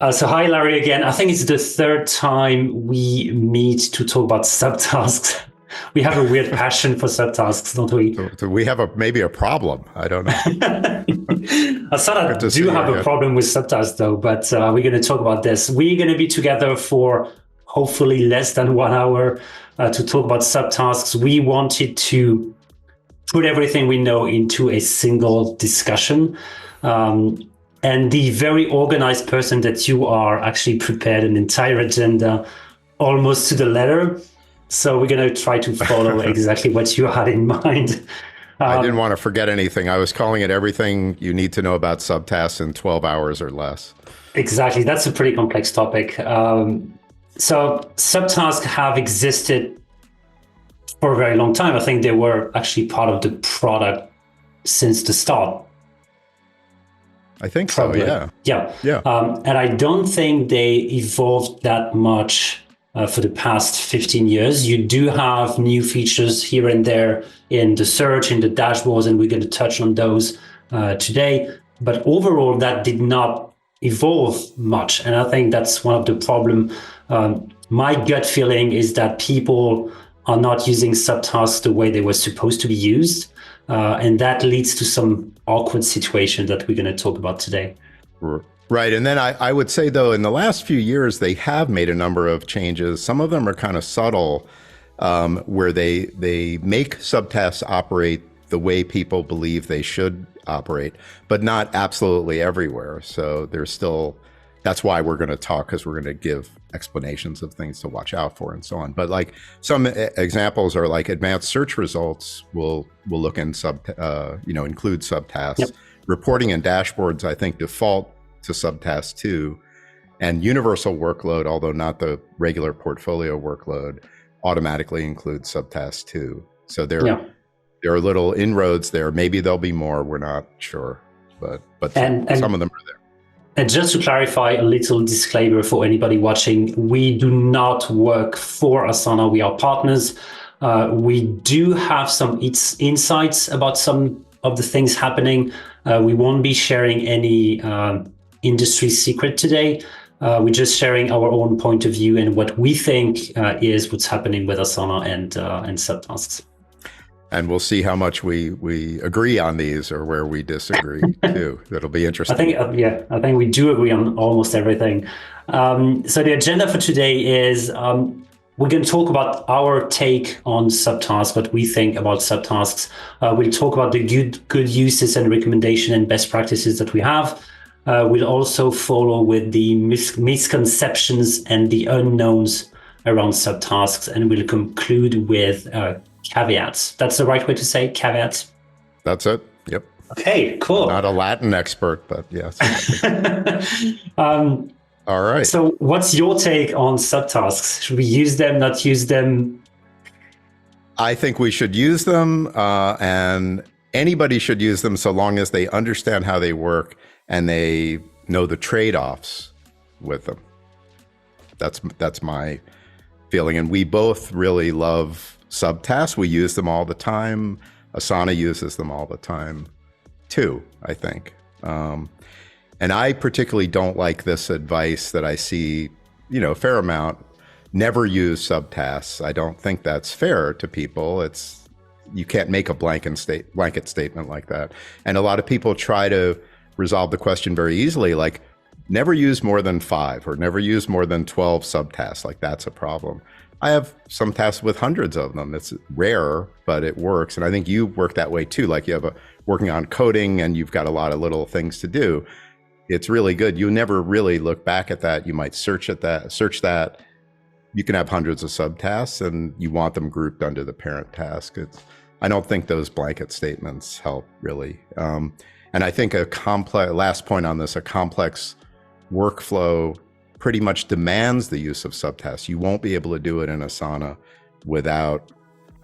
So hi, Larry, again. I think it's the third time we meet to talk about subtasks. We have a weird passion for subtasks, don't we? So we have maybe a problem. I don't know. I sort Good to of do see you have a again. problem with subtasks, though, but we're going to talk about this. We're going to be together for hopefully less than 1 hour to talk about subtasks. We wanted to put everything we know into a single discussion. And the very organized person that you are actually prepared an entire agenda almost to the letter. So we're going to try to follow exactly what you had in mind. I didn't want to forget anything. I was calling it everything you need to know about subtasks in 12 hours or less. Exactly. That's a pretty complex topic. So subtasks have existed for a very long time. I think they were actually part of the product since the start. I think Probably. so, yeah. Yeah. And I don't think they evolved that much for the past 15 years. You do have new features here and there in the search, in the dashboards, and we're going to touch on those today. But overall, that did not evolve much. And I think that's one of the problem. My gut feeling is that people are not using subtasks the way they were supposed to be used. And that leads to some awkward situations that we're going to talk about today. Right. And then I would say, though, in the last few years, they have made a number of changes. Some of them are kind of subtle, where they make subtasks operate the way people believe they should operate, but not absolutely everywhere. So there's still, that's why we're going to talk, because we're going to give explanations of things to watch out for and so on. But like some examples are like advanced search results will look in include subtasks. Yep. Reporting and dashboards, I think, default to subtasks too. And universal workload, although not the regular portfolio workload, automatically includes subtasks too. So there are little inroads there. Maybe there'll be more. We're not sure, but some of them are there. And just to clarify, a little disclaimer for anybody watching, we do not work for Asana. We are partners. We do have some insights about some of the things happening. We won't be sharing any industry secret today. We're just sharing our own point of view and what we think is what's happening with Asana and subtasks. And we'll see how much we agree on these or where we disagree too. That'll be interesting. I think we do agree on almost everything. So the agenda for today is we're going to talk about our take on subtasks, what we think about subtasks. We'll talk about the good uses and recommendation and best practices that we have. We'll also follow with the misconceptions and the unknowns around subtasks, and we'll conclude with caveats. That's the right way to say caveats? That's it. Yep. Okay, cool. Not a Latin expert, but yes. All right. So what's your take on subtasks? Should we use them, not use them? I think we should use them, and anybody should use them so long as they understand how they work and they know the trade-offs with them. That's my feeling. And we both really love subtasks. We use them all the time. Asana uses them all the time too, I think. And I particularly don't like this advice that I see, a fair amount. Never use subtasks. I don't think that's fair to people. You can't make a blanket statement like that. And a lot of people try to resolve the question very easily, like never use more than 5 or never use more than 12 subtasks. Like that's a problem. I have some tasks with hundreds of them. It's rare, but it works. And I think you work that way too. Like you have working on coding and you've got a lot of little things to do. It's really good. You never really look back at that. You might search that. You can have hundreds of subtasks and you want them grouped under the parent task. I don't think those blanket statements help really. And I think last point on this, a complex workflow pretty much demands the use of subtasks. You won't be able to do it in Asana without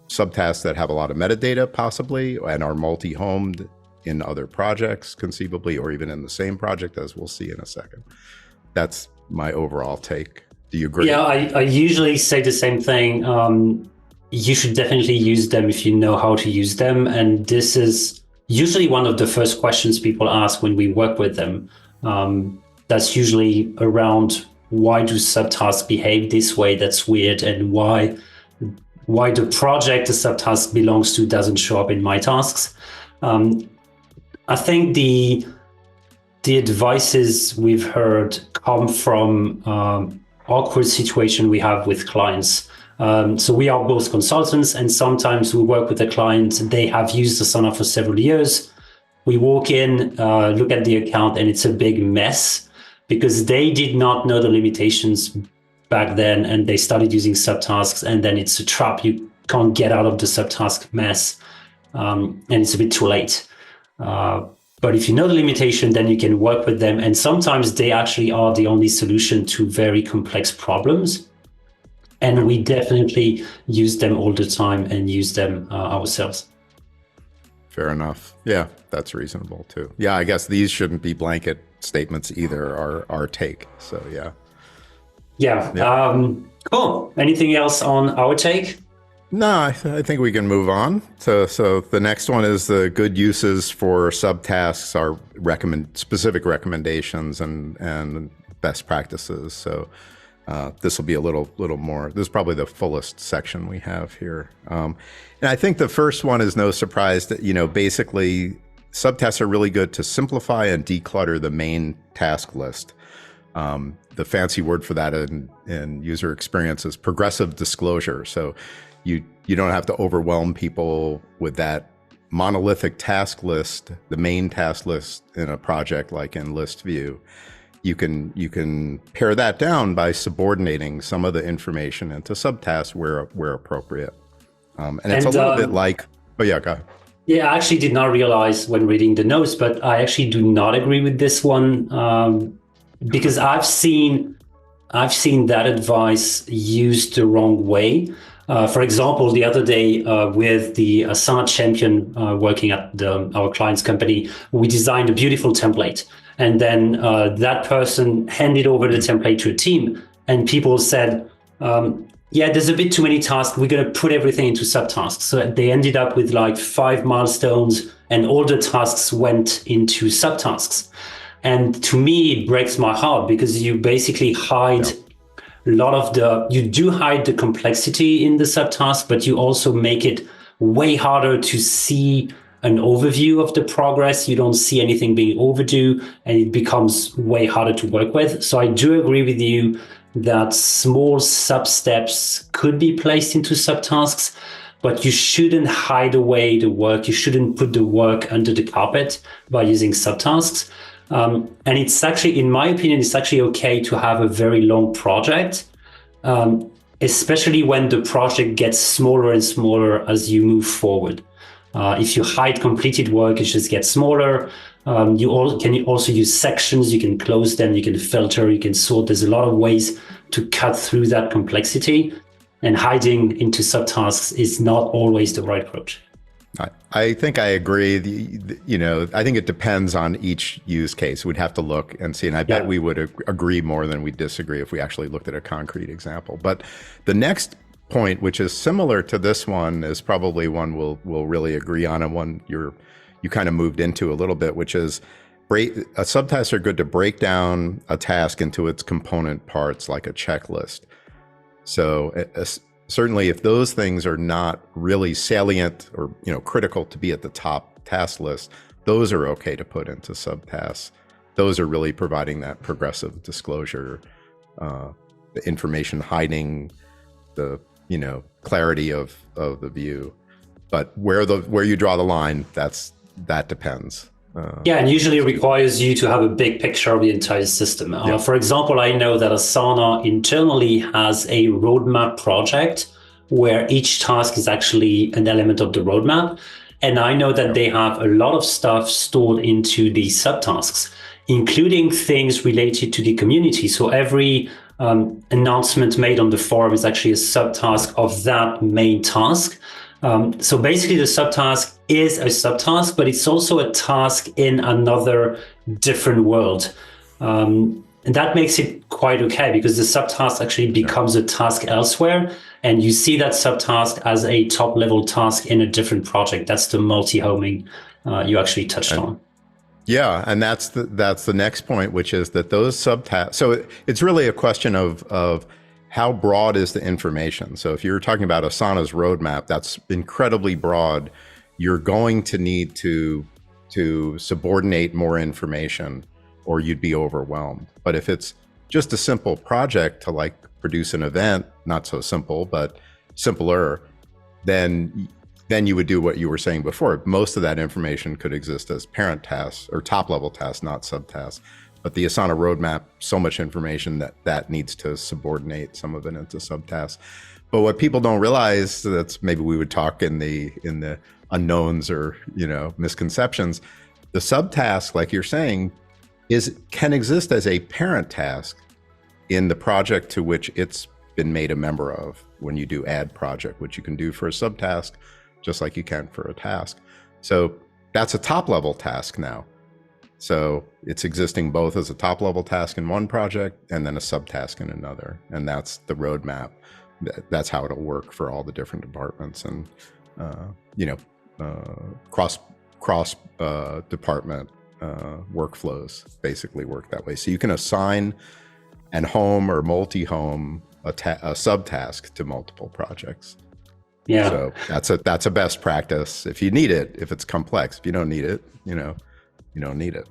subtasks that have a lot of metadata possibly and are multi-homed in other projects conceivably, or even in the same project, as we'll see in a second. That's my overall take. Do you agree? Yeah, I usually say the same thing. You should definitely use them if you know how to use them. And this is usually one of the first questions people ask when we work with them. that's usually around why do subtasks behave this way? That's weird, and why the project the subtask belongs to doesn't show up in my tasks. I think the advices we've heard come from awkward situation we have with clients. So we are both consultants, and sometimes we work with a client. They have used Asana for several years. We walk in, look at the account, and it's a big mess because they did not know the limitations back then, and they started using subtasks, and then it's a trap. You can't get out of the subtask mess, and it's a bit too late. But if you know the limitation, then you can work with them. And sometimes they actually are the only solution to very complex problems. And we definitely use them all the time and use them ourselves. Fair enough. Yeah, that's reasonable too. Yeah, I guess these shouldn't be blanket statements either, our take. So yeah. Yeah. Cool. Anything else on our take? No, I think we can move on. So the next one is the good uses for subtasks are specific recommendations and best practices. So this will be a little more. This is probably the fullest section we have here. And I think the first one is no surprise that basically subtasks are really good to simplify and declutter the main task list. The fancy word for that in user experience is progressive disclosure. So you don't have to overwhelm people with that monolithic task list, the main task list in a project like in list view. You can pare that down by subordinating some of the information into subtasks where appropriate. And it's a little bit like, oh yeah, go ahead. Yeah, I actually did not realize when reading the notes, but I actually do not agree with this one because I've seen that advice used the wrong way. For example, the other day with the Asana champion working at our client's company, we designed a beautiful template. And then that person handed over the template to a team, and people said, yeah, there's a bit too many tasks. We're going to put everything into subtasks. So they ended up with like 5 milestones, and all the tasks went into subtasks. And to me, it breaks my heart because you basically hide you do hide the complexity in the subtask, but you also make it way harder to see an overview of the progress. You don't see anything being overdue, and it becomes way harder to work with. So I do agree with you that small sub-steps could be placed into subtasks, but you shouldn't hide away the work. You shouldn't put the work under the carpet by using subtasks. And it's actually, in my opinion, it's actually okay to have a very long project, especially when the project gets smaller and smaller as you move forward. If you hide completed work, it just gets smaller. You can also use sections. You can close them. You can filter. You can sort. There's a lot of ways to cut through that complexity. And hiding into subtasks is not always the right approach. I think I agree. I think it depends on each use case. We'd have to look and see. And I bet we would agree more than we disagree if we actually looked at a concrete example. But the next point, which is similar to this one, is probably one we'll really agree on, and one you kind of moved into a little bit, which is subtasks are good to break down a task into its component parts like a checklist. So certainly if those things are not really salient or critical to be at the top task list, those are okay to put into subtasks. Those are really providing that progressive disclosure, the information hiding, the clarity of the view. But where you draw the line, that depends. And usually requires you to have a big picture of the entire system. For example, I know that Asana internally has a roadmap project where each task is actually an element of the roadmap. And I know that they have a lot of stuff stored into the subtasks, including things related to the community. So every announcement made on the forum is actually a subtask of that main task. So basically the subtask is a subtask, but it's also a task in another different world. And that makes it quite okay because the subtask actually becomes a task elsewhere. And you see that subtask as a top level task in a different project. That's the multi-homing you actually touched on. Yeah, and that's the next point, which is that those subtasks. So it's really a question of how broad is the information. So if you're talking about Asana's roadmap, that's incredibly broad. You're going to need to subordinate more information, or you'd be overwhelmed. But if it's just a simple project to like produce an event, not so simple, but simpler, then you would do what you were saying before. Most of that information could exist as parent tasks or top level tasks, not subtasks. But the Asana roadmap, so much information that needs to subordinate some of it into subtasks. But what people don't realize, that's maybe we would talk in the unknowns or misconceptions. The subtask, like you're saying, can exist as a parent task in the project to which it's been made a member of. When you do add project, which you can do for a subtask, just like you can for a task. So that's a top level task now. So it's existing both as a top level task in one project and then a subtask in another. And that's the roadmap. That's how it'll work for all the different departments and, cross department workflows basically work that way. So you can assign and home or multi-home a subtask to multiple projects. Yeah. So that's a best practice if you need it. If it's complex, if you don't need it, you don't need it.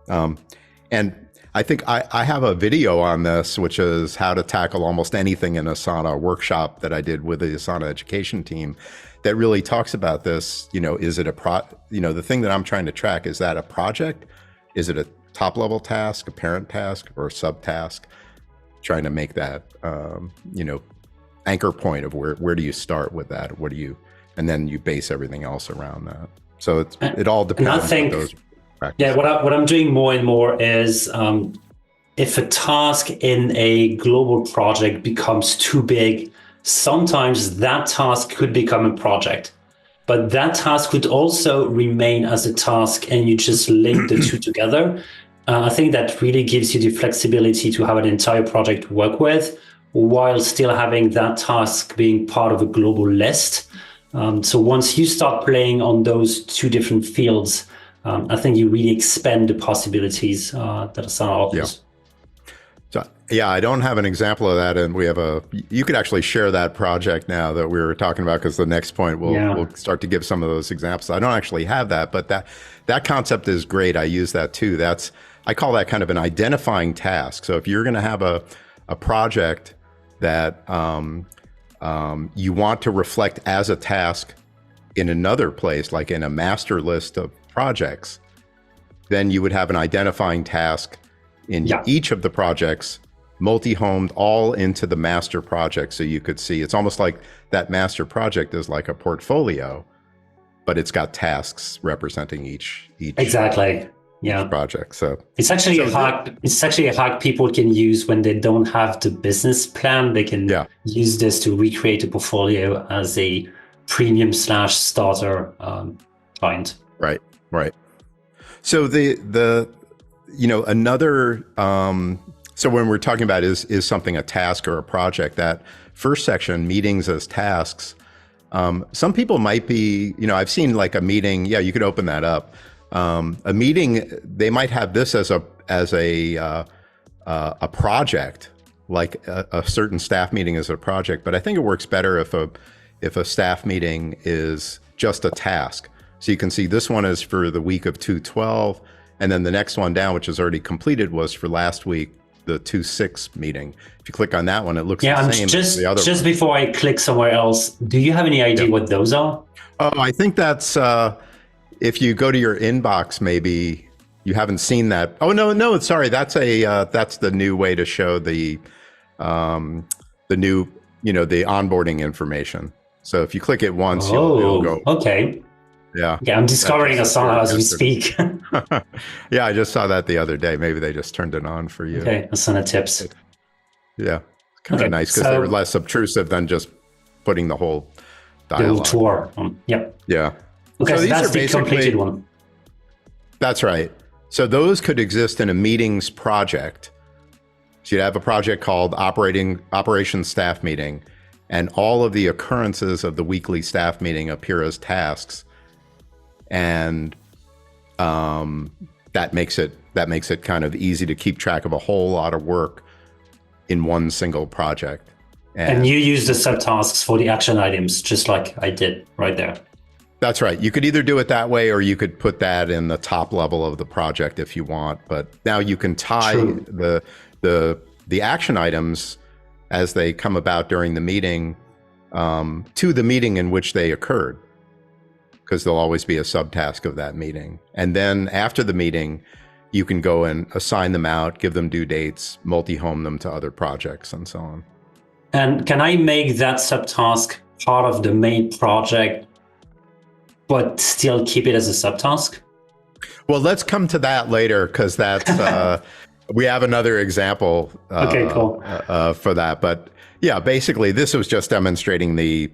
And I think I have a video on this, which is how to tackle almost anything in Asana, a workshop that I did with the Asana education team that really talks about this. Is it the thing that I'm trying to track, is that a project? Is it a top level task, a parent task, or a subtask? Trying to make that, anchor point of where do you start with that? And then you base everything else around that. So it all depends on those practices. Yeah, what I'm doing more and more is if a task in a global project becomes too big, sometimes that task could become a project. But that task could also remain as a task and you just link the two together. I think that really gives you the flexibility to have an entire project to work with while still having that task being part of a global list. So once you start playing on those two different fields, I think you really expand the possibilities that Asana offers. So, I don't have an example of that, and you could actually share that project now that we were talking about, because the next point we'll start to give some of those examples. I don't actually have that, but that concept is great. I use that too. I call that kind of an identifying task. So if you're going to have a project that you want to reflect as a task in another place, like in a master list of projects, then you would have an identifying task in each of the projects, multi-homed all into the master project. So you could see, it's almost like that master project is like a portfolio, but it's got tasks representing each exactly. Each project. So it's actually a hack. It's actually a hack people can use when they don't have the business plan. They can use this to recreate a portfolio as a premium / starter client. Right. So another. So when we're talking about is something a task or a project, that first section, meetings as tasks. Some people might be. I've seen like a meeting. Yeah, you could open that up. A meeting, they might have this as a project, like a certain staff meeting is a project. But I think it works better if a staff meeting is just a task. So you can see this one is for the week of 2/12, and then the next one down, which is already completed, was for last week, the 2/6 meeting. If you click on that one, it looks the same as the other one. Just before I click somewhere else, do you have any idea what those are? Oh, I think that's. If you go to your inbox, maybe you haven't seen that. Oh no, sorry. That's the new way to show the new, the onboarding information. So if you click it once, it'll go. Okay. Yeah. Yeah, I'm discovering Asana as we speak. Yeah, I just saw that the other day. Maybe they just turned it on for you. Okay, Asana tips. Yeah, kind of nice because they're less obtrusive than just putting the whole dialogue. The tour. Yep. Yeah. Okay, so that's the completed one. That's right. So those could exist in a meetings project. So you'd have a project called Operations Staff Meeting, and all of the occurrences of the weekly staff meeting appear as tasks. And that makes it kind of easy to keep track of a whole lot of work in one single project. And you use the subtasks for the action items, just like I did right there. That's right. You could either do it that way, or you could put that in the top level of the project if you want. But now you can tie the action items as they come about during the meeting to the meeting in which they occurred, because there'll always be a subtask of that meeting. And then after the meeting, you can go and assign them out, give them due dates, multi-home them to other projects, and so on. And can I make that subtask part of the main project, but still keep it as a subtask? Well, let's come to that later, because that's we have another example okay, cool. For that. But yeah, basically, this was just demonstrating the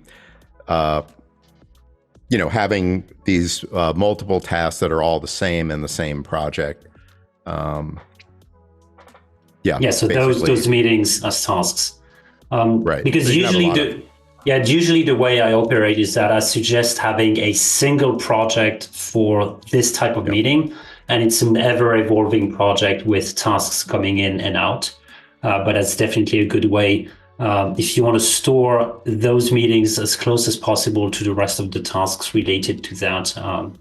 having these multiple tasks that are all the same in the same project. Yeah. So those meetings as tasks. Right. Because so usually the way I operate is that I suggest having a single project for this type of meeting, and it's an ever-evolving project with tasks coming in and out. But that's definitely a good way if you want to store those meetings as close as possible to the rest of the tasks related to that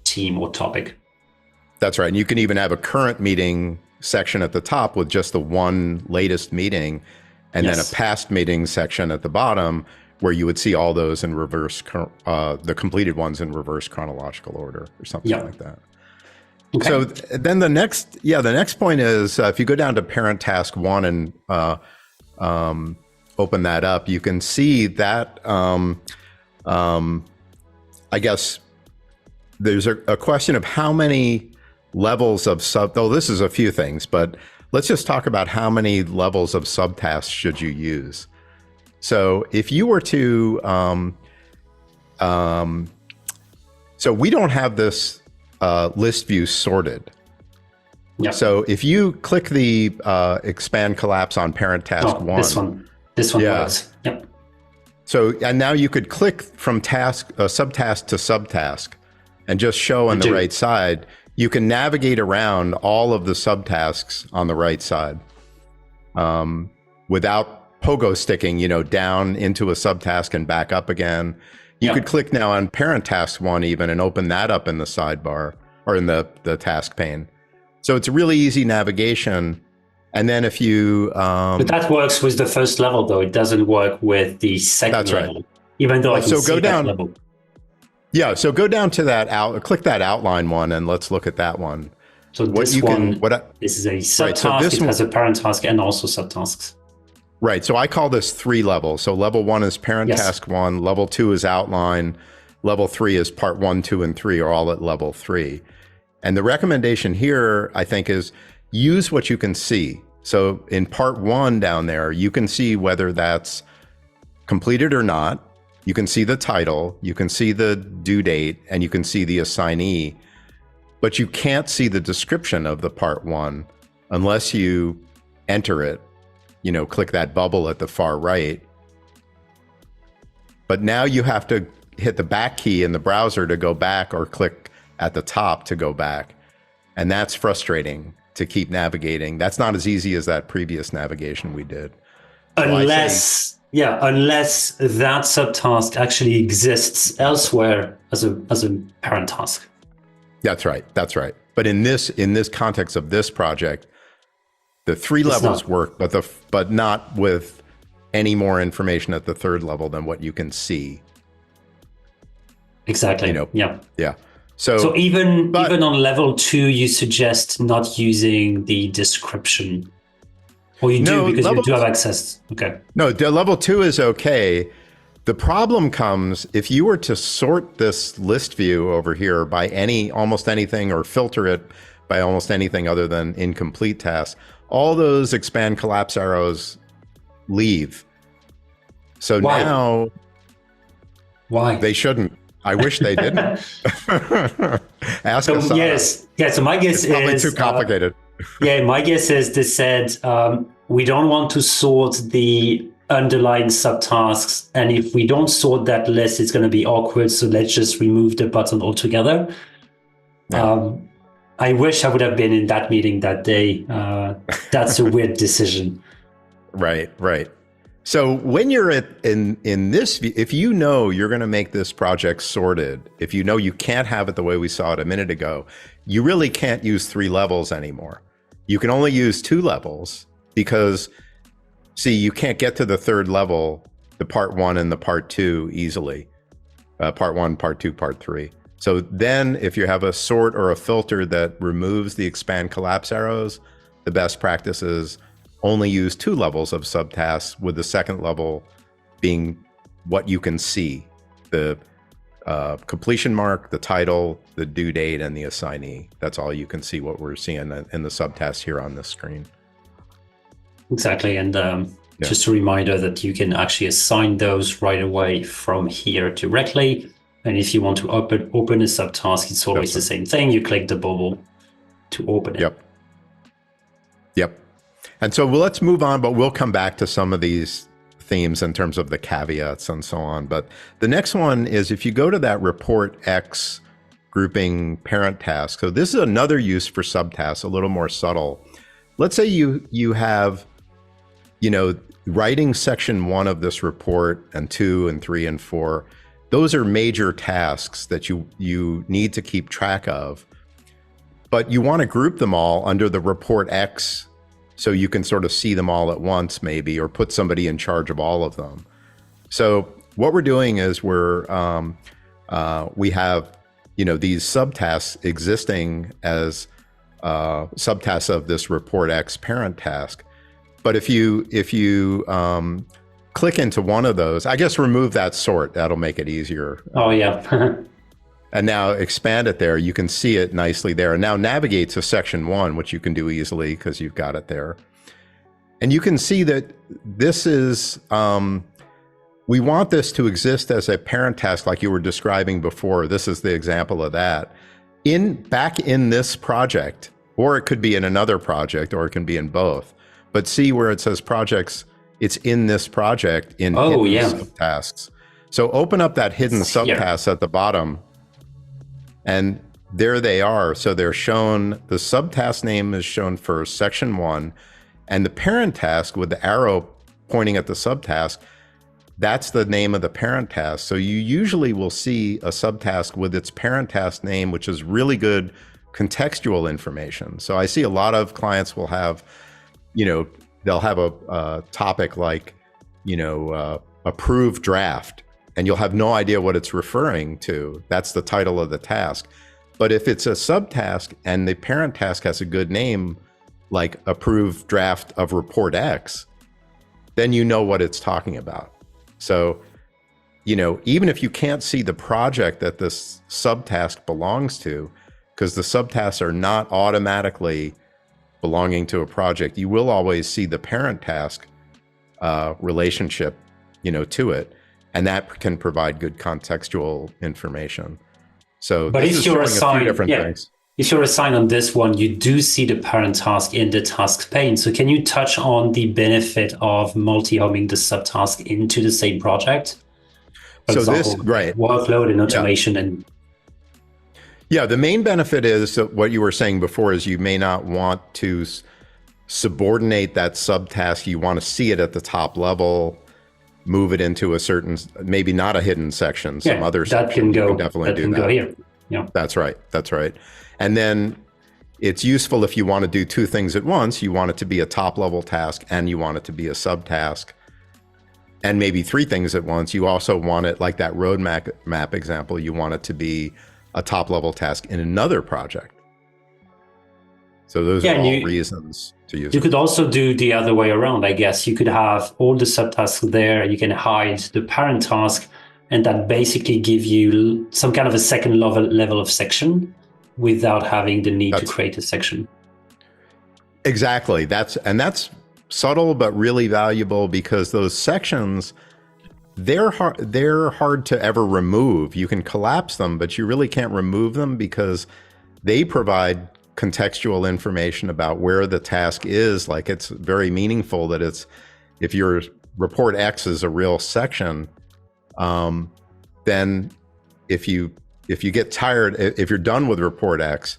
team or topic. That's right. And you can even have a current meeting section at the top with just the one latest meeting, and then a past meeting section at the bottom where you would see all those in reverse, the completed ones in reverse chronological order or something like that. Okay. So then the next point is if you go down to parent task 1 and open that up, you can see that I guess there's a question of how many levels of this is a few things, but let's just talk about how many levels of subtasks should you use. So if you were to, so we don't have this list view sorted. Yep. So if you click the expand collapse on parent task 1. This one works. Yep. So, and now you could click from subtask to subtask and just show on the right side. You can navigate around all of the subtasks on the right side without pogo sticking, down into a subtask and back up again. You could click now on parent task 1 even and open that up in the sidebar or in the task pane. So it's really easy navigation. And then if you... but that works with the first level, though. It doesn't work with the second level. Right. Even though I can see that level. Yeah, so go down to that click that outline one, and let's look at that one. So this is a subtask. It has a parent task and also subtasks. Right. So I call this 3 levels. So level 1 is parent task 1. Level 2 is outline. Level 3 is part 1, 2, and 3 are all at level 3. And the recommendation here, I think, is use what you can see. So in part 1 down there, you can see whether that's completed or not. You can see the title, you can see the due date, and you can see the assignee, but you can't see the description of the part 1 unless you enter it, click that bubble at the far right. But now you have to hit the back key in the browser to go back, or click at the top to go back. And that's frustrating to keep navigating. That's not as easy as that previous navigation we did. Unless that subtask actually exists elsewhere as a parent task. That's right. But in this context of this project, the 3 levels work, but not with any more information at the 3rd level than what you can see. Exactly. Yeah. So even on level 2, you suggest not using the description. Or you do because you do have access. Okay. No, the level 2 is okay. The problem comes if you were to sort this list view over here by almost anything, or filter it by almost anything other than incomplete tasks. All those expand collapse arrows leave. So now, why? They shouldn't. I wish they didn't. Ask Asana. Yes. Yeah. So my guess is probably too complicated. My guess is they said we don't want to sort the underlying subtasks, and if we don't sort that list, it's going to be awkward. So let's just remove the button altogether. Yeah. I wish I would have been in that meeting that day. That's a weird decision. Right, right. So when you're in this, if you know you're going to make this project sorted, if you know you can't have it the way we saw it a minute ago, you really can't use 3 levels anymore. You can only use 2 levels because, see, you can't get to the 3rd level, the part 1 and the part 2 easily. Part 1, part 2, part 3. So then if you have a sort or a filter that removes the expand collapse arrows, the best practice is only use 2 levels of subtasks, with the 2nd level being what you can see: the completion mark, the title, the due date, and the assignee. That's all you can see, what we're seeing in the subtasks here on this screen. Exactly. And just a reminder that you can actually assign those right away from here directly. And if you want to open a subtask, it's always the same thing. You click the bubble to open it. Yep. And so let's move on, but we'll come back to some of these themes in terms of the caveats and so on. But the next one is, if you go to that report X grouping parent task. So this is another use for subtasks, a little more subtle. Let's say you have, writing section 1 of this report, and 2 and 3 and 4. Those are major tasks that you need to keep track of, but you want to group them all under the report X, so you can sort of see them all at once, maybe, or put somebody in charge of all of them. So what we're doing is we have these subtasks existing as subtasks of this report X parent task. But if you click into one of those, I guess remove that sort, that'll make it easier. Oh yeah. And now expand it there. You can see it nicely there. And now navigate to section 1, which you can do easily because you've got it there. And you can see that this is, we want this to exist as a parent task like you were describing before. This is the example of that. Back in this project, or it could be in another project, or it can be in both. But see where it says projects, it's in this project in hidden subtasks. So open up that hidden subtask at the bottom, and there they are. So they're shown, the subtask name is shown for section 1, and the parent task with the arrow pointing at the subtask, that's the name of the parent task. So you usually will see a subtask with its parent task name, which is really good contextual information. So I see a lot of clients will have, they'll have a topic like, approved draft, and you'll have no idea what it's referring to. That's the title of the task. But if it's a subtask and the parent task has a good name, like approved draft of report X, then you know what it's talking about. So, even if you can't see the project that this subtask belongs to, because the subtasks are not automatically belonging to a project, you will always see the parent task relationship, to it. And that can provide good contextual information. So, but if you're assigned, things. If you're assigned on this one, you do see the parent task in the task pane. So can you touch on the benefit of multi-homing the subtask into the same project? For example, workload and automation and. Yeah, the main benefit is that what you were saying before is you may not want to subordinate that subtask. You want to see it at the top level, move it into a certain, maybe not a hidden section, some other section. That can definitely do that. Go here. Yeah, that's right. And then it's useful if you want to do 2 things at once. You want it to be a top level task, and you want it to be a subtask, and maybe 3 things at once. You also want it, like that roadmap example, you want it to be a top level task in another project. So those are all reasons to use it. You could also do the other way around, I guess. You could have all the subtasks there. You can hide the parent task, and that basically give you some kind of a second level of section without having the need to create a section. Exactly. That's subtle but really valuable, because those sections, they're hard to ever remove. You can collapse them, but you really can't remove them because they provide contextual information about where the task is. Like, it's very meaningful that if your report X is a real section, then if you get tired, if you're done with report X,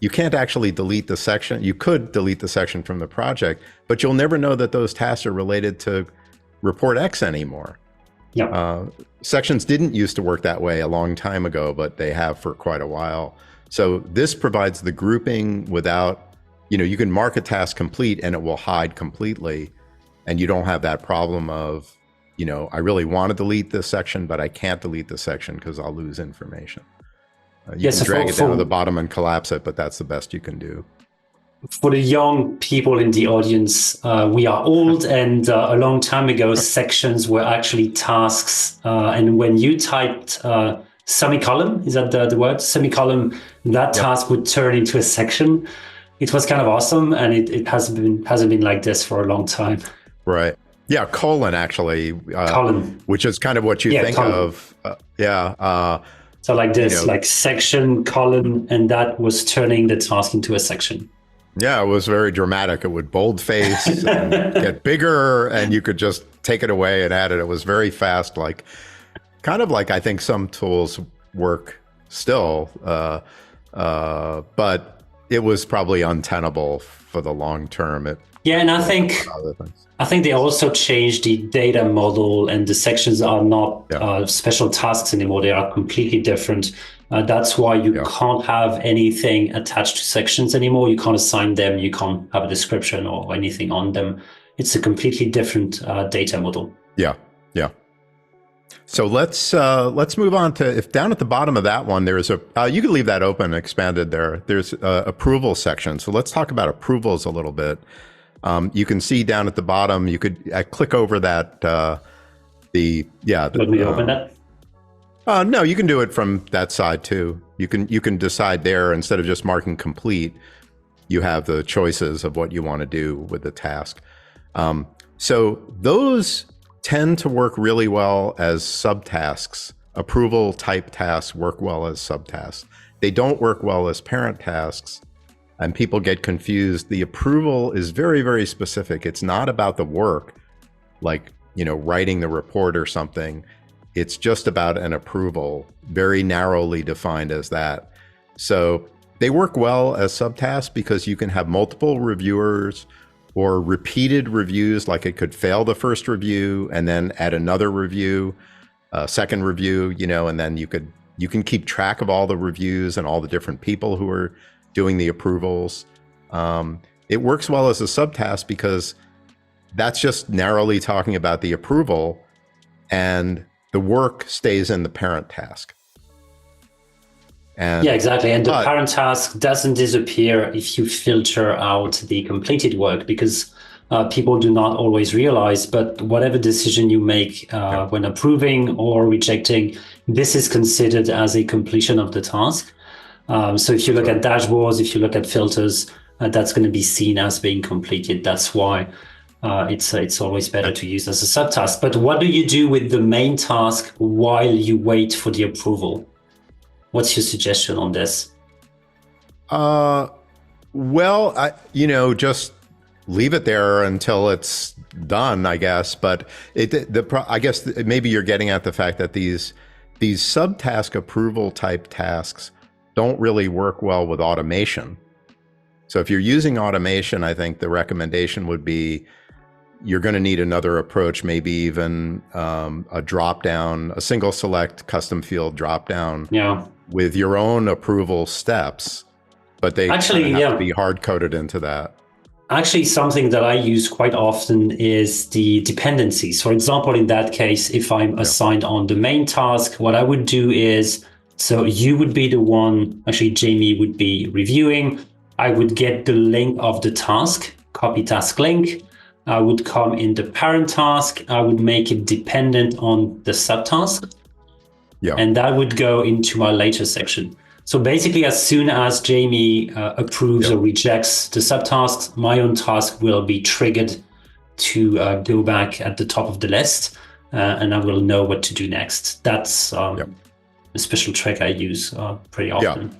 you can't actually delete the section. You could delete the section from the project, but you'll never know that those tasks are related to report X anymore. Yeah. Sections didn't used to work that way a long time ago, but they have for quite a while. So this provides the grouping without, you can mark a task complete and it will hide completely. And you don't have that problem of, I really want to delete this section, but I can't delete this section because I'll lose information. You can drag it down to the bottom and collapse it, but that's the best you can do. For the young people in the audience, we are old, and a long time ago, sections were actually tasks. And when you typed semicolon, is that the word? Semicolon, that task would turn into a section. It was kind of awesome, and it hasn't been like this for a long time. Right. Yeah, colon actually, colon, which is kind of what you think of. So like this, like section, colon, and that was turning the task into a section. Yeah, it was very dramatic. It would boldface and get bigger, and you could just take it away and add it. It was very fast, kind of like I think some tools work still, but it was probably untenable for the long term. And I think they also changed the data model, and the sections are not special tasks anymore. They are completely different. That's why you can't have anything attached to sections anymore. You can't assign them. You can't have a description or anything on them. It's a completely different data model. Yeah. So let's move on to, if down at the bottom of that one, there's you could leave that open, expanded there. There's approval section. So let's talk about approvals a little bit. You can see down at the bottom, you could click over that. Let me open that. No, you can do it from that side too. You can decide there, instead of just marking complete, you have the choices of what you want to do with the task. So those tend to work really well as subtasks. Approval type tasks work well as subtasks. They don't work well as parent tasks, and people get confused. The approval is very, very specific. It's not about the work, like, writing the report or something. It's just about an approval, very narrowly defined as that. So they work well as subtasks because you can have multiple reviewers or repeated reviews, like it could fail the first review and then add another review, second review, and then you can keep track of all the reviews and all the different people who are doing the approvals. It works well as a subtask because that's just narrowly talking about the approval, and the work stays in the parent task. And, exactly. And the parent task doesn't disappear if you filter out the completed work, because people do not always realize, but whatever decision you make when approving or rejecting, this is considered as a completion of the task. So if you look at dashboards, if you look at filters, that's going to be seen as being completed. That's why it's always better to use as a subtask. But what do you do with the main task while you wait for the approval? What's your suggestion on this? Just leave it there until it's done, I guess. But I guess maybe you're getting at the fact that these subtask approval type tasks don't really work well with automation. So if you're using automation, I think the recommendation would be you're going to need another approach, maybe even a drop-down, a single select custom field drop-down with your own approval steps, but they have to be hard-coded into that. Actually, something that I use quite often is the dependencies. For example, in that case, if I'm assigned on the main task, what I would do is, so you would be the one, actually Jamie would be reviewing. I would get the link of the task, copy task link. I would come in the parent task. I would make it dependent on the subtask. And that would go into my later section. So basically, as soon as Jamie approves or rejects the subtasks, my own task will be triggered to go back at the top of the list, and I will know what to do next. That's a special trick I use pretty often.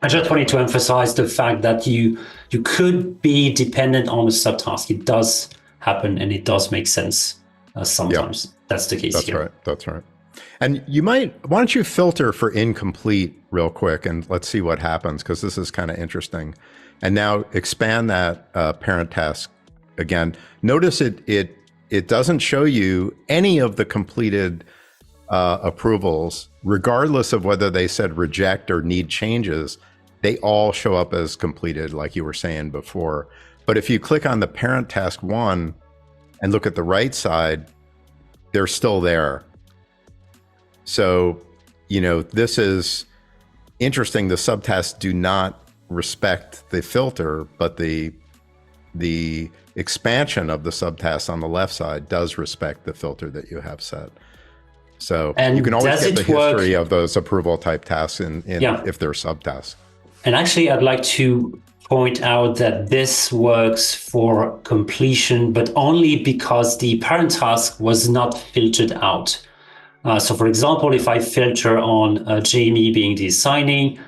I just wanted to emphasize the fact that you could be dependent on a subtask. It does happen, and it does make sense sometimes. That's the case here. That's right. And why don't you filter for incomplete real quick and let's see what happens, because this is kind of interesting. And now expand that parent task again. Notice it doesn't show you any of the completed approvals, regardless of whether they said reject or need changes. They all show up as completed, like you were saying before. But if you click on the parent task 1 and look at the right side, they're still there. So, this is interesting. The subtasks do not respect the filter, but the expansion of the subtasks on the left side does respect the filter that you have set. So and you can always get the history of those approval type tasks if they're subtasks. And actually, I'd like to point out that this works for completion, but only because the parent task was not filtered out. So for example, if I filter on Jamie being the assignee,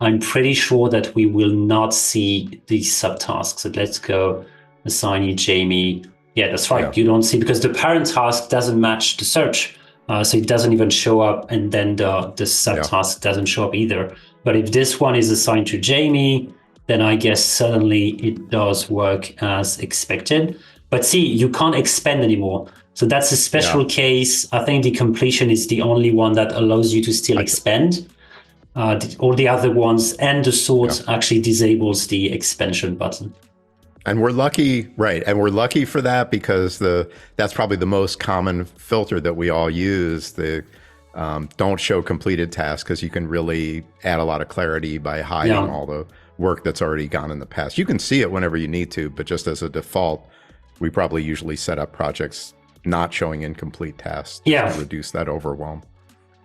I'm pretty sure that we will not see the subtasks. So let's go assignee Jamie. Yeah, that's right. Yeah. You don't see, because the parent task doesn't match the search. So it doesn't even show up, and then the subtask doesn't show up either. But if this one is assigned to Jamie, then I guess suddenly it does work as expected. But see, you can't expand anymore. So that's a special case. I think the completion is the only one that allows you to still expand. All the other ones and the sort actually disables the expansion button. And we're lucky, right? And we're lucky for that, because that's probably the most common filter that we all use. The don't show completed tasks, because you can really add a lot of clarity by hiding all the work that's already gone in the past. You can see it whenever you need to, but just as a default, we probably usually set up projects not showing incomplete tasks to reduce that overwhelm.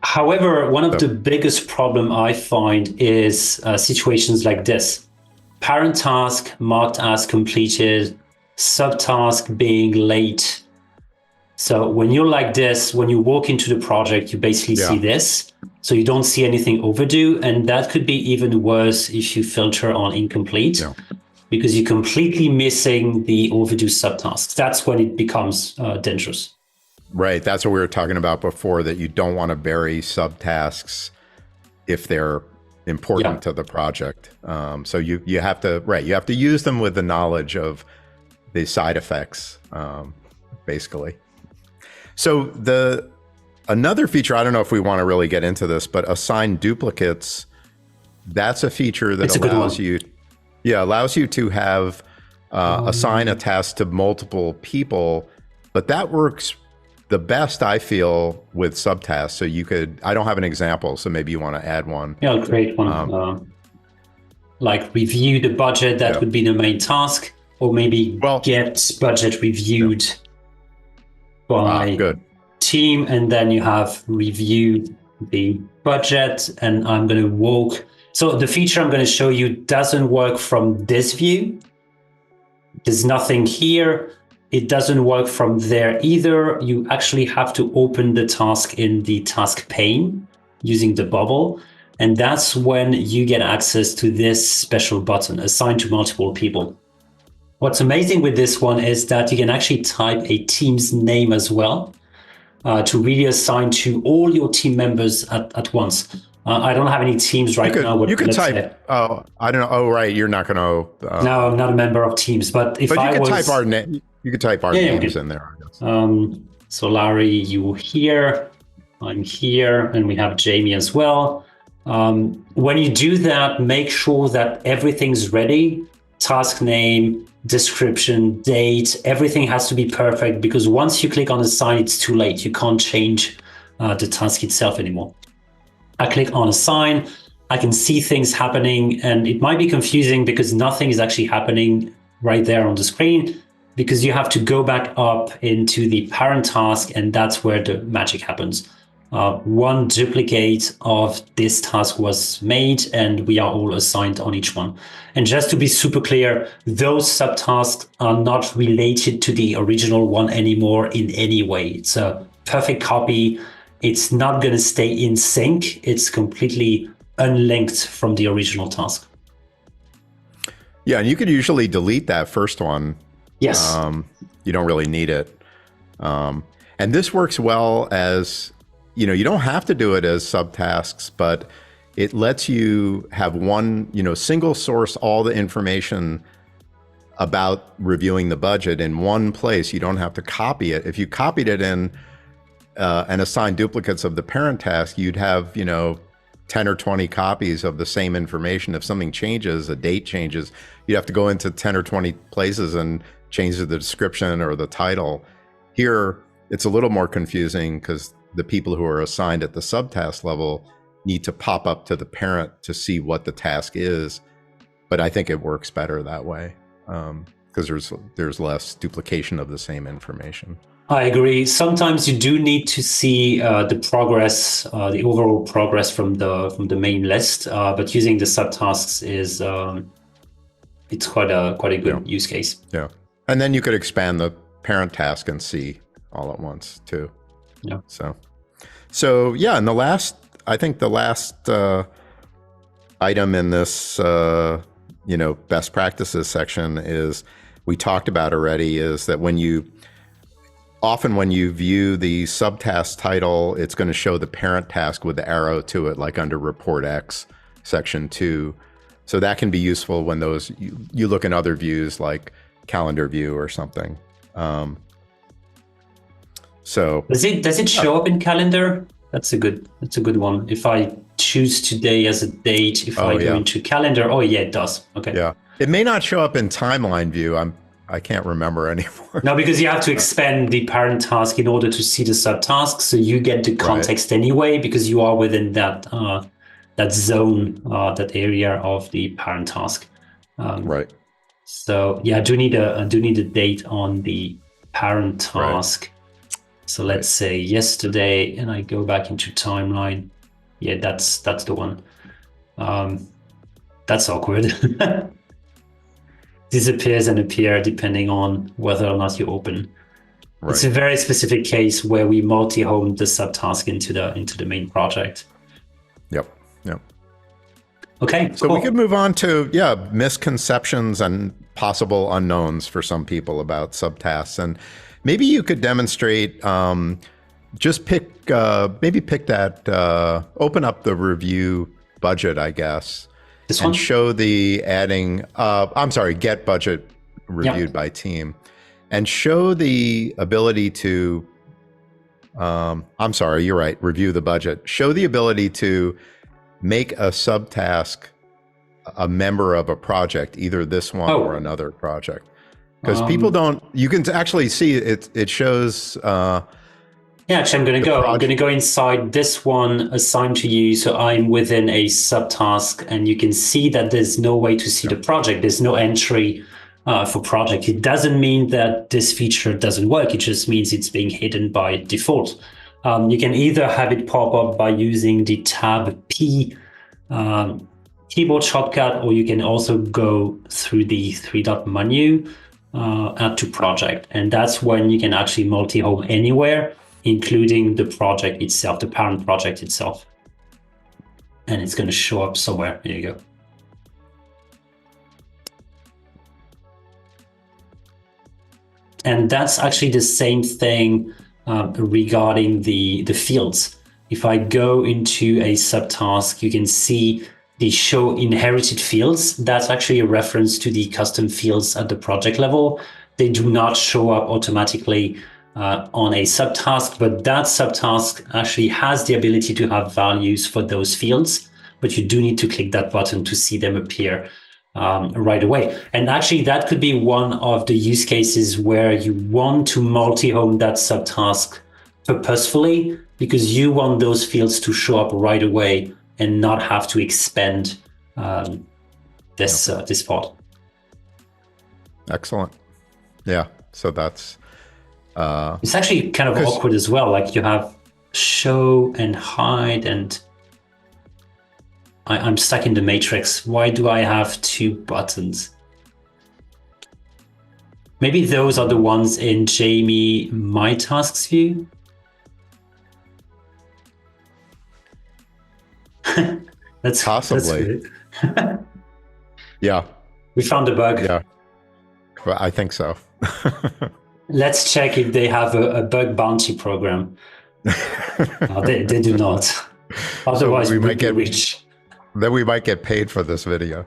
However, one of the biggest problem I find is situations like this. Parent task marked as completed, subtask being late. So when you're like this, when you walk into the project, you basically see this. So you don't see anything overdue. And that could be even worse if you filter on incomplete, because you're completely missing the overdue subtasks. That's when it becomes dangerous. Right. That's what we were talking about before, that you don't want to bury subtasks if they're important to the project. So you have to use them with the knowledge of the side effects, basically. So another feature, I don't know if we want to really get into this, but assign duplicates. That's a feature that allows you to have assign a task to multiple people, but that works the best, I feel, with subtasks. So I don't have an example, so maybe you want to add one. Yeah, I'll create one. Like review the budget, that would be the main task, or maybe get budget reviewed by team, and then you have reviewed the budget, and I'm going to walk. So the feature I'm going to show you doesn't work from this view. There's nothing here. It doesn't work from there either. You actually have to open the task in the task pane using the bubble. And that's when you get access to this special button, assign to multiple people. What's amazing with this one is that you can actually type a team's name as well to really assign to all your team members at once. I don't have any teams now. You could type, I don't know. Oh, right. You're not going to. No, I'm not a member of Teams. But if I was. Type our name. You could type our names in there, I guess. So Larry, you here, I'm here, and we have Jamie as well. When you do that, make sure that everything's ready. Task name, description, date, everything has to be perfect, because once you click on assign, it's too late. You can't change the task itself anymore. I click on assign, I can see things happening, and it might be confusing because nothing is actually happening right there on the screen, because you have to go back up into the parent task, and that's where the magic happens. One duplicate of this task was made, and we are all assigned on each one. And just to be super clear, those subtasks are not related to the original one anymore in any way. It's a perfect copy. It's not going to stay in sync. It's completely unlinked from the original task. Yeah, and you could usually delete that first one. Yes. You don't really need it. And this works well as you don't have to do it as subtasks, but it lets you have one, single source all the information about reviewing the budget in one place. You don't have to copy it. If you copied it in and assigned duplicates of the parent task, you'd have, 10 or 20 copies of the same information. If something changes, a date changes, you'd have to go into 10 or 20 places and change the description or the title. Here, it's a little more confusing because the people who are assigned at the subtask level need to pop up to the parent to see what the task is. But I think it works better that way because there's less duplication of the same information. I agree. Sometimes you do need to see the progress, the overall progress from the main list. But using the subtasks is it's quite a good use case. Yeah, and then you could expand the parent task and see all at once too. Yeah. So yeah, and the last item in this best practices section is we talked about already is that when you view the subtask title, it's going to show the parent task with the arrow to it, like under Report X, Section 2. So that can be useful when you look in other views like Calendar View or something. So does it show up in Calendar? That's a good one. If I choose today as a date, if I go into Calendar, it does. Okay. Yeah, it may not show up in Timeline View. I can't remember anymore. No, because you have to expand the parent task in order to see the subtask. So you get the context anyway, because you are within that zone, that area of the parent task. Right. So yeah, I do need a date on the parent task. Right. So let's say yesterday, and I go back into timeline. Yeah, that's the one. That's awkward. Disappears and appear depending on whether or not you open. Right. It's a very specific case where we multi-home the subtask into the main project. Yep. Okay. So cool. We could move on to misconceptions and possible unknowns for some people about subtasks, and maybe you could demonstrate. Just pick that. Open up the review budget, I guess. And show the get budget reviewed by team, and show the ability to, you're right, review the budget. Show the ability to make a subtask a member of a project, either this one or another project. Because people you can actually see it shows... actually, I'm going to go inside this one assigned to you. So I'm within a subtask, and you can see that there's no way to see the project. There's no entry for project. It doesn't mean that this feature doesn't work. It just means it's being hidden by default. You can either have it pop up by using the tab P keyboard shortcut, or you can also go through the three-dot menu, add to project. And that's when you can actually multi-home anywhere, including the project itself, the parent project itself. And it's going to show up somewhere. There you go. And that's actually the same thing regarding the fields. If I go into a subtask, you can see the show inherited fields. That's actually a reference to the custom fields at the project level. They do not show up automatically on a subtask, but that subtask actually has the ability to have values for those fields, but you do need to click that button to see them appear right away. And actually that could be one of the use cases where you want to multi-home that subtask purposefully, because you want those fields to show up right away and not have to expand this part. Excellent. Yeah, so that's it's actually kind of awkward as well. Like you have show and hide, and I'm stuck in the matrix. Why do I have two buttons? Maybe those are the ones in Jamie My Tasks view. That's possibly. Yeah. We found a bug. Yeah. Well, I think so. Let's check if they have a bug bounty program. They do not. Otherwise, we we might would be get rich. then we might get paid for this video.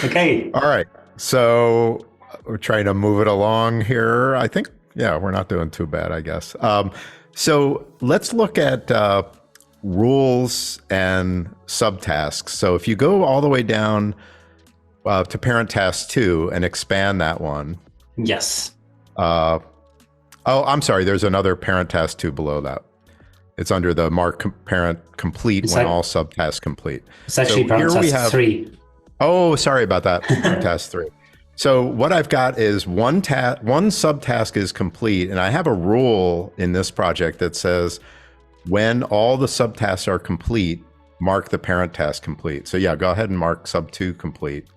Okay. All right. So we're trying to move it along here. I think, yeah, we're not doing too bad, I guess. So let's look at rules and subtasks. So if you go all the way down to parent task 2 and expand that one. Yes. Oh, I'm sorry. There's another parent task 2 below that. It's under the mark parent complete when all subtasks complete. It's actually parent task 3. Oh, sorry about that. Task 3. So what I've got is one subtask is complete, and I have a rule in this project that says when all the subtasks are complete, mark the parent task complete. So yeah, go ahead and mark sub 2 complete.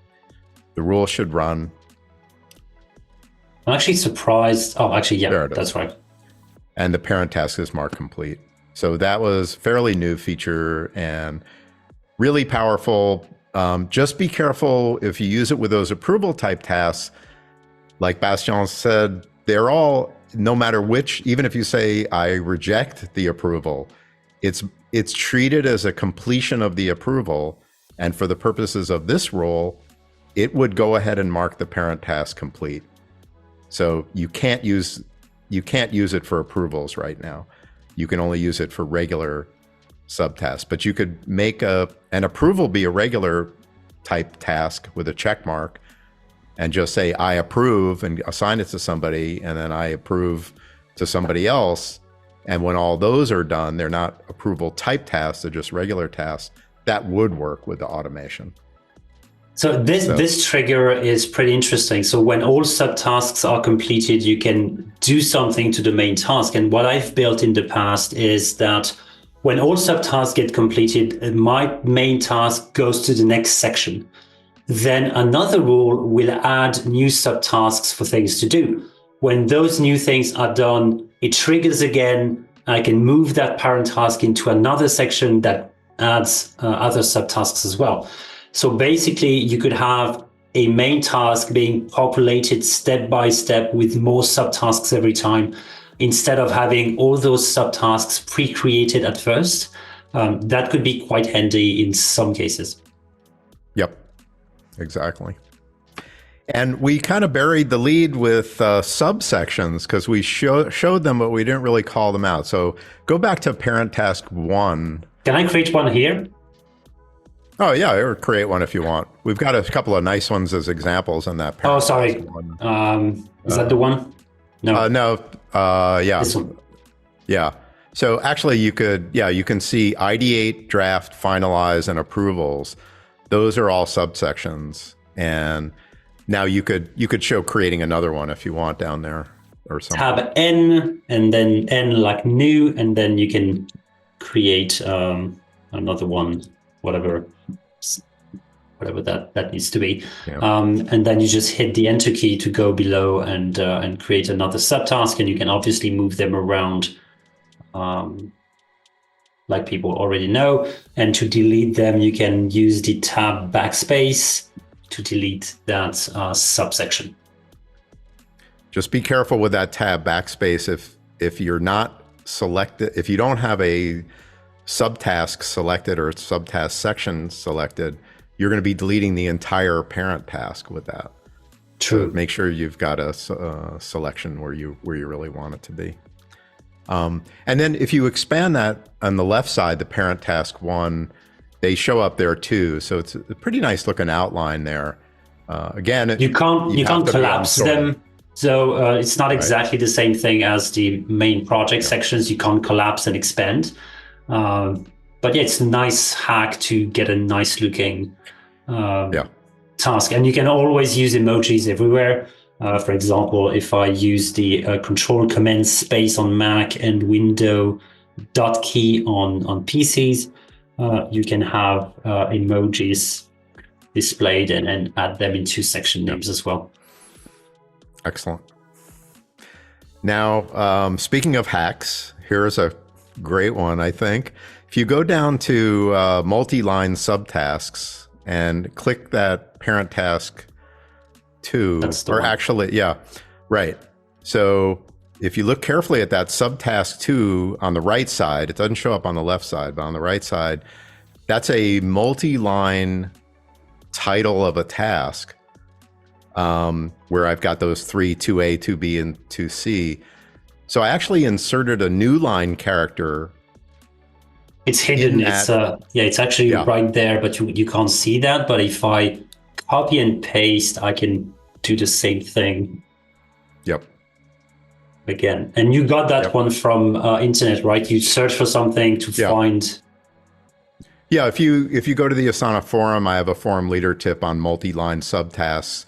The rule should run. I'm actually surprised. Oh, actually, yeah, that's right. And the parent task is marked complete. So that was fairly new feature and really powerful. Just be careful if you use it with those approval type tasks. Like Bastien said, they're all, no matter which, even if you say, I reject the approval, it's treated as a completion of the approval. And for the purposes of this rule, it would go ahead and mark the parent task complete. So you can't use it for approvals right now. You can only use it for regular subtasks, but you could make an approval be a regular type task with a check mark and just say, I approve, and assign it to somebody, and then I approve to somebody else. And when all those are done, they're not approval type tasks, they're just regular tasks. That would work with the automation. So this trigger is pretty interesting. So when all subtasks are completed, you can do something to the main task. And what I've built in the past is that when all subtasks get completed, my main task goes to the next section. Then another rule will add new subtasks for things to do. When those new things are done, it triggers again. I can move that parent task into another section that adds other subtasks as well. So basically, you could have a main task being populated step by step with more subtasks every time, instead of having all those subtasks pre-created at first. That could be quite handy in some cases. Yep, exactly. And we kind of buried the lead with subsections because we showed them, but we didn't really call them out. So go back to parent task 1. Can I create one here? Oh yeah, or create one if you want. We've got a couple of nice ones as examples in that. Oh, sorry. Is that the one? No. No. Yeah. This one. Yeah. So actually, you can see ideate, draft, finalize, and approvals. Those are all subsections, and now you could show creating another one if you want down there or something. Tab N and then N like new, and then you can create another one, whatever that needs to be. Yeah. And then you just hit the enter key to go below and create another subtask, and you can obviously move them around like people already know. And to delete them, you can use the tab backspace to delete that subsection. Just be careful with that tab backspace. If you're not selected, if you don't have a subtask selected or subtask section selected, you're going to be deleting the entire parent task with that. True. So make sure you've got a selection where you really want it to be. And then if you expand that on the left side, the parent task 1, they show up there too. So it's a pretty nice looking outline there. Again, you can't collapse them. So it's not exactly the same thing as the main project sections. You can't collapse and expand. But yeah, it's a nice hack to get a nice looking task. And you can always use emojis everywhere. For example, if I use the control command space on Mac and window dot key on PCs, you can have emojis displayed and add them into section names as well. Excellent. Now, speaking of hacks, here's a great one, I think. If you go down to multi-line subtasks and click that parent task 2, or actually, yeah, right. So if you look carefully at that subtask 2 on the right side, it doesn't show up on the left side, but on the right side, that's a multi-line title of a task, where I've got those 3, 2A, 2B, and 2C. So I actually inserted a new line character. It's hidden. It's actually right there, but you can't see that. But if I copy and paste, I can do the same thing. Yep. Again, and you got that one from internet, right? You search for something to find. Yeah, if you go to the Asana forum, I have a forum leader tip on multi-line subtasks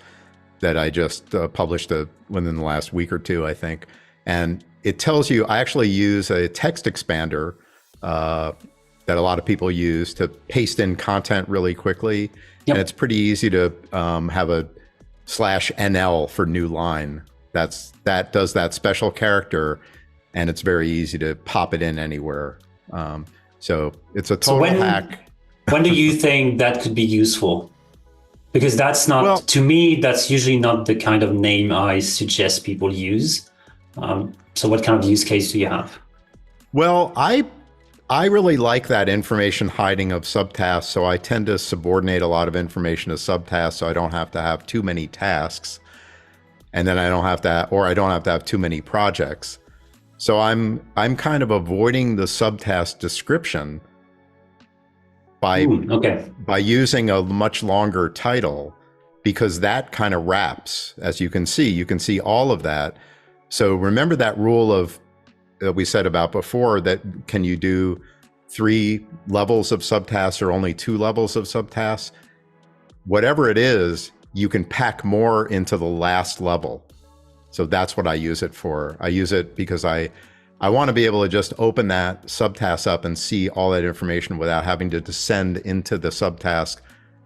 that I just published within the last week or two, I think. And it tells you, I actually use a text expander that a lot of people use to paste in content really quickly. And it's pretty easy to have a /NL for new line. That does that special character, and it's very easy to pop it in anywhere. So it's a total hack. When do you think that could be useful? Because that's not, to me, that's usually not the kind of name I suggest people use. So what kind of use case do you have? Well, I really like that information hiding of subtasks, so I tend to subordinate a lot of information to subtasks, so I don't have to have too many tasks, and then I don't have to have too many projects. So I'm kind of avoiding the subtask description by using a much longer title, because that kind of wraps, as you can see all of that. So remember that rule that we said about before, that can you do 3 levels of subtasks or only 2 levels of subtasks? Whatever it is, you can pack more into the last level. So that's what I use it for. I use it because I want to be able to just open that subtask up and see all that information without having to descend into the subtask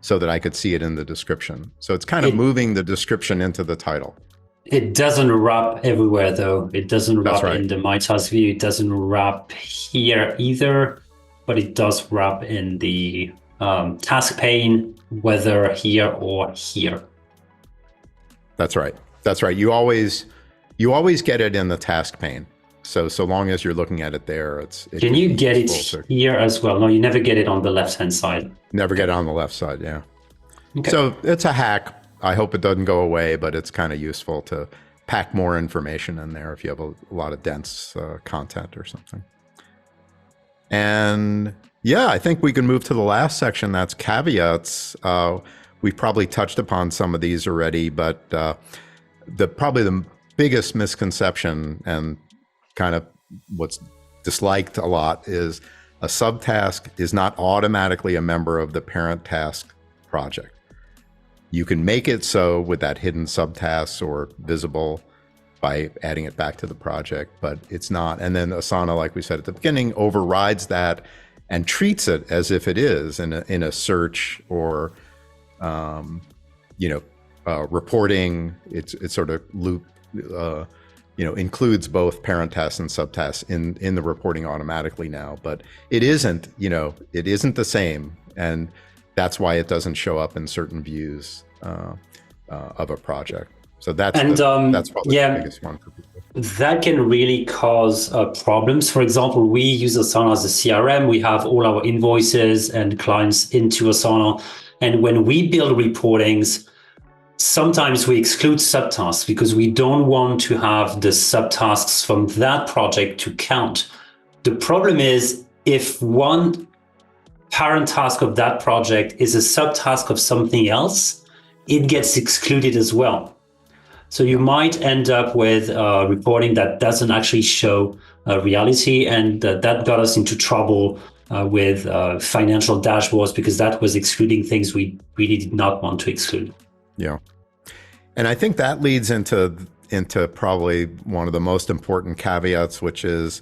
so that I could see it in the description. So it's kind of moving the description into the title. It doesn't wrap everywhere, though. It doesn't wrap in the My Task view. It doesn't wrap here either, but it does wrap in the task pane, whether here or here. That's right. You always get it in the task pane. So long as you're looking at it there, Can you get it here as well? No, you never get it on the left-hand side. Never get it on the left side, yeah. Okay. So it's a hack. I hope it doesn't go away, but it's kind of useful to pack more information in there if you have a lot of dense content or something. And yeah, I think we can move to the last section. That's caveats. We've probably touched upon some of these already, but probably the biggest misconception and kind of what's disliked a lot is a subtask is not automatically a member of the parent task project. You can make it so with that hidden subtasks or visible by adding it back to the project, but it's not. And then Asana, like we said at the beginning, overrides that and treats it as if it is in a search or reporting. It's sort of loop, includes both parent tasks and subtasks in the reporting automatically now, but it isn't the same. And that's why it doesn't show up in certain views of a project. So that's probably the biggest one for people. That can really cause problems. For example, we use Asana as a CRM. We have all our invoices and clients into Asana. And when we build reportings, sometimes we exclude subtasks because we don't want to have the subtasks from that project to count. The problem is if one parent task of that project is a subtask of something else, it gets excluded as well. So you might end up with reporting that doesn't actually show reality, and that got us into trouble with financial dashboards because that was excluding things we really did not want to exclude. Yeah. And I think that leads into probably one of the most important caveats, which is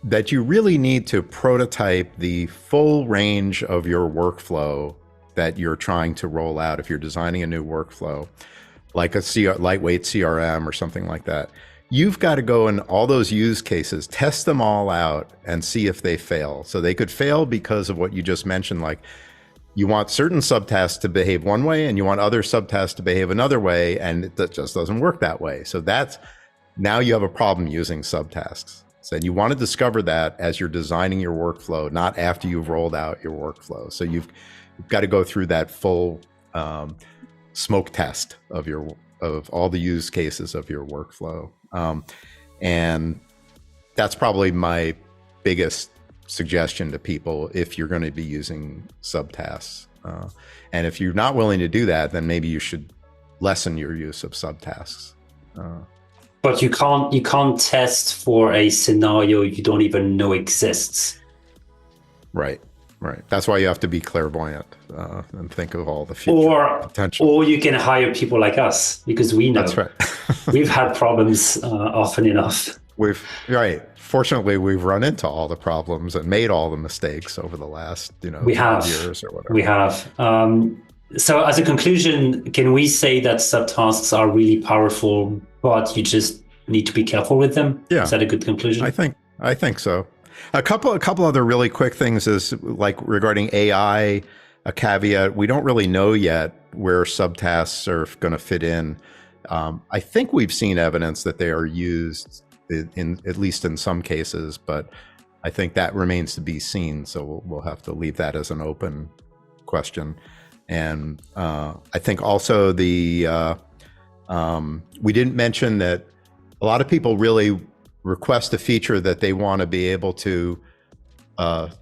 that you really need to prototype the full range of your workflow that you're trying to roll out. If you're designing a new workflow, like a lightweight CRM or something like that, you've got to go in all those use cases, test them all out and see if they fail. So they could fail because of what you just mentioned, like you want certain subtasks to behave one way and you want other subtasks to behave another way, and it just doesn't work that way. So that's Now you have a problem using subtasks. So you want to discover that as you're designing your workflow, not after you've rolled out your workflow. So you've got to go through that full smoke test of all the use cases of your workflow. And that's probably my biggest suggestion to people if you're going to be using subtasks. And if you're not willing to do that, then maybe you should lessen your use of subtasks. But you can't test for a scenario you don't even know exists. Right. That's why you have to be clairvoyant and think of all the future potential. Or you can hire people like us, because we know. That's right. We've had problems often enough. Fortunately, we've run into all the problems and made all the mistakes over the last, 5 years or whatever. We have. So as a conclusion, can we say that subtasks are really powerful, but you just need to be careful with them? Yeah. Is that a good conclusion? I think so. A couple other really quick things is like regarding AI, a caveat. We don't really know yet where subtasks are going to fit in. I think we've seen evidence that they are used in at least in some cases, but I think that remains to be seen. So we'll have to leave that as an open question. And I think also we didn't mention that a lot of people really request a feature that they want to be able to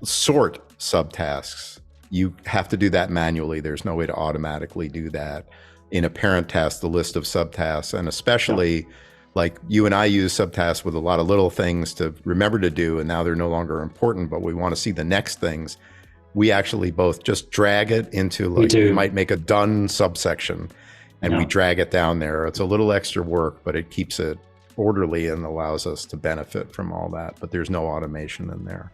sort subtasks. You have to do that manually. There's no way to automatically do that in a parent task, the list of subtasks. And especially like you and I use subtasks with a lot of little things to remember to do, and now they're no longer important, but we want to see the next things. We actually both just drag it into, like, we might make a done subsection and we drag it down there. It's a little extra work, but it keeps it orderly and allows us to benefit from all that, but there's no automation in there.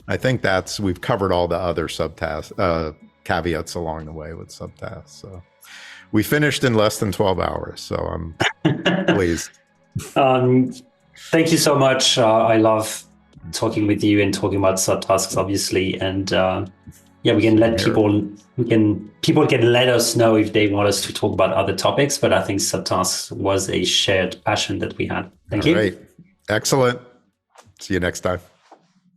I think we've covered all the other subtasks, caveats along the way with subtasks. So we finished in less than 12 hours. So I'm pleased. Thank you so much. I love talking with you and talking about subtasks, obviously. And we can let people can let us know if they want us to talk about other topics, but I think subtasks was a shared passion that we had. Thank you. All right. Excellent. See you next time.